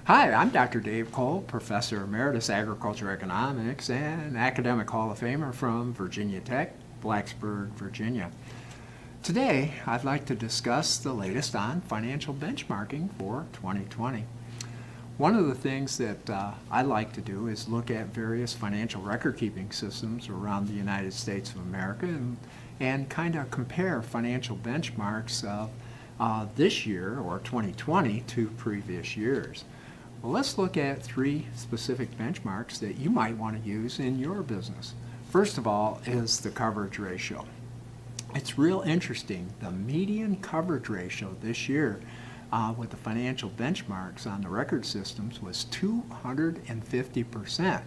Hi, I'm Dr. Dave Cole, Professor Emeritus Agriculture Economics and Academic Hall of Famer from Virginia Tech, Blacksburg, Virginia. Today, I'd like to discuss the latest on financial benchmarking for 2020. One of the things that I like to do is look at various financial record-keeping systems around the United States of America and kind of compare financial benchmarks of this year, or 2020, to previous years. Well, let's look at three specific benchmarks that you might want to use in your business. First of all is the coverage ratio. It's real interesting. The median coverage ratio this year with the financial benchmarks on the record systems was 250%.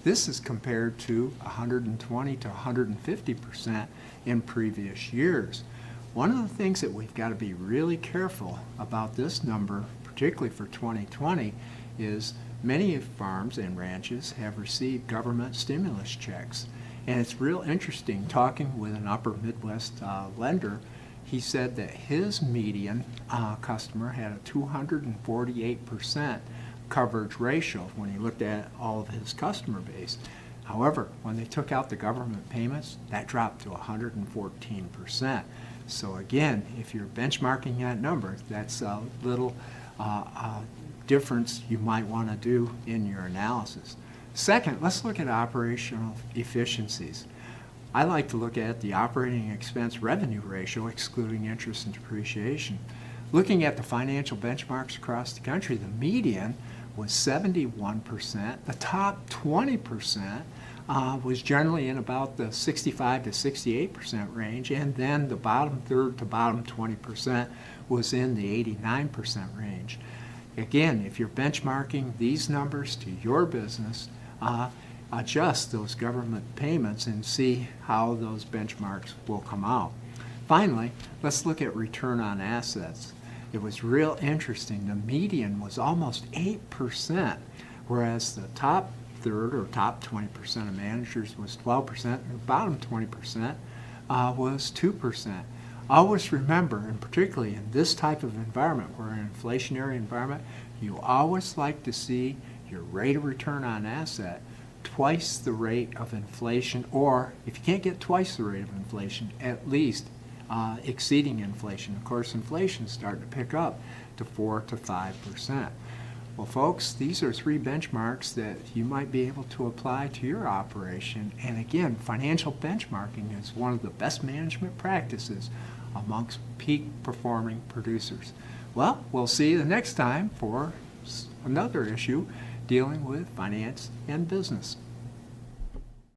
This is compared to 120 to 150% in previous years. One of the things that we've got to be really careful about this number, particularly for 2020, is many farms and ranches have received government stimulus checks. And it's real interesting talking with an upper Midwest lender. He said that his median customer had a 248% coverage ratio when he looked at all of his customer base. However, when they took out the government payments, that dropped to 114%. So again, if you're benchmarking that number, that's a little difference you might want to do in your analysis. Second, let's look at operational efficiencies. I like to look at the operating expense revenue ratio, excluding interest and depreciation. Looking at the financial benchmarks across the country, the median was 71%. The top 20% was generally in about the 65 to 68% range, and then the bottom third to bottom 20% was in the 89% range. Again, if you're benchmarking these numbers to your business, adjust those government payments and see how those benchmarks will come out. Finally, let's look at return on assets. It was real interesting. The median was almost 8%, whereas the top third or top 20% of managers was 12%, and the bottom 20% was 2%. Always remember, and particularly in this type of environment, we're in an inflationary environment, you always like to see your rate of return on asset twice the rate of inflation, or if you can't get twice the rate of inflation, at least exceeding inflation. Of course, inflation is starting to pick up to 4 to 5%. Well, folks, these are three benchmarks that you might be able to apply to your operation. And again, financial benchmarking is one of the best management practices amongst peak performing producers. Well, we'll see you the next time for another issue dealing with finance and business.